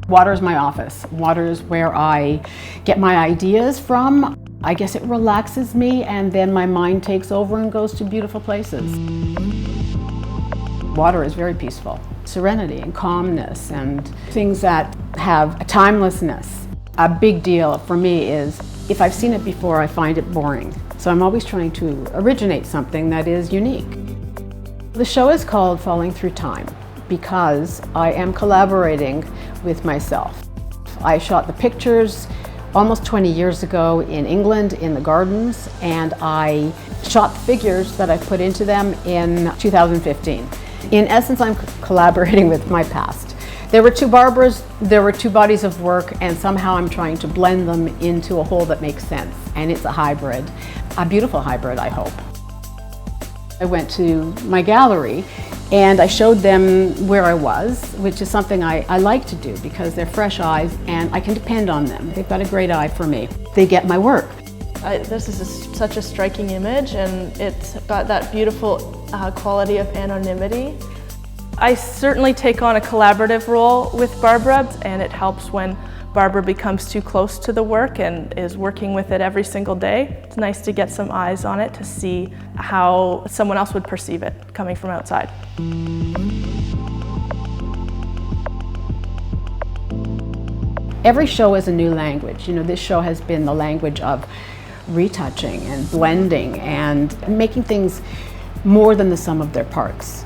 Water is my office. Water is where I get my ideas from. I guess it relaxes me, and then my mind takes over and goes to beautiful places. Water is very peaceful. Serenity and calmness and things that have a timelessness. A big deal for me is if I've seen it before, I find it boring. So I'm always trying to originate something that is unique. The show is called Falling Through Time because I am collaborating with myself. I shot the pictures almost 20 years ago in England in the gardens, and I shot the figures that I put into them in 2015. In essence, I'm collaborating with my past. There were two Barbaras, there were two bodies of work, and somehow I'm trying to blend them into a whole that makes sense. And it's a hybrid, a beautiful hybrid, I hope. I went to my gallery and I showed them where I was, which is something I like to do because they're fresh eyes and I can depend on them. They've got a great eye for me. They get my work. This is such a striking image, and it's got that beautiful quality of anonymity. I certainly take on a collaborative role with Barbara, and it helps when Barbara becomes too close to the work and is working with it every single day. It's nice to get some eyes on it to see how someone else would perceive it coming from outside. Every show is a new language. You know, this show has been the language of retouching and blending and making things more than the sum of their parts.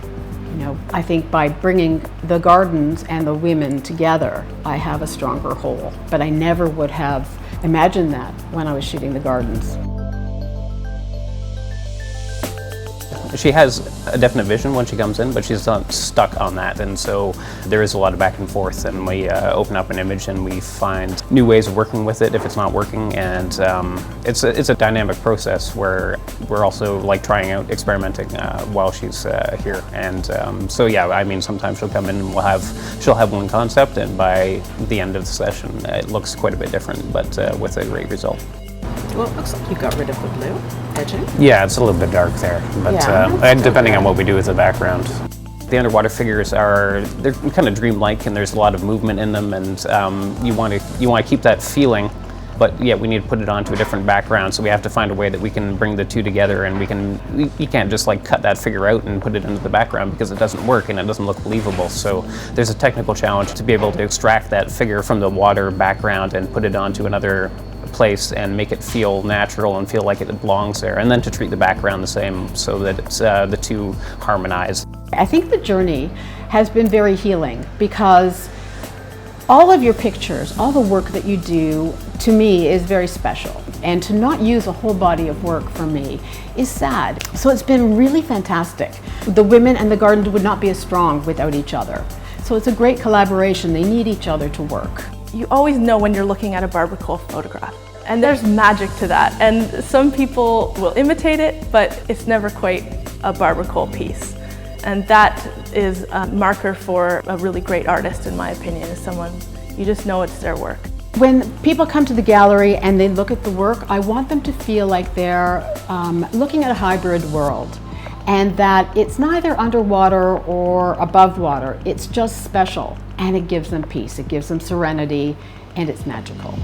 You know, I think by bringing the gardens and the women together, I have a stronger whole. But I never would have imagined that when I was shooting the gardens. She has a definite vision when she comes in, but she's not stuck on that, and so there is a lot of back and forth, and we open up an image and we find new ways of working with it if it's not working, and it's a dynamic process where we're also like trying out, experimenting while she's here, and so yeah, I mean sometimes she'll come in and she'll have one concept, and by the end of the session it looks quite a bit different, but with a great result. Well, it looks like you got rid of the blue edging. Yeah, it's a little bit dark there, but and depending on what we do with the background. The underwater figures they're kind of dreamlike, and there's a lot of movement in them, and you want to keep that feeling, but yeah, we need to put it onto a different background, so we have to find a way that we can bring the two together, and you can't just like cut that figure out and put it into the background because it doesn't work and it doesn't look believable. So there's a technical challenge to be able to extract that figure from the water background and put it onto another place and make it feel natural and feel like it belongs there, and then to treat the background the same so that it's, the two harmonize. I think the journey has been very healing because all of your pictures, all the work that you do, to me is very special, and to not use a whole body of work for me is sad. So it's been really fantastic. The women and the gardens would not be as strong without each other. So it's a great collaboration. They need each other to work. You always know when you're looking at a Barbara Cole photograph, and there's magic to that, and some people will imitate it, but it's never quite a Barbara Cole piece, and that is a marker for a really great artist, in my opinion, is someone you just know it's their work. When people come to the gallery and they look at the work, I want them to feel like they're looking at a hybrid world, and that it's neither underwater or above water, it's just special, and it gives them peace, it gives them serenity, and it's magical.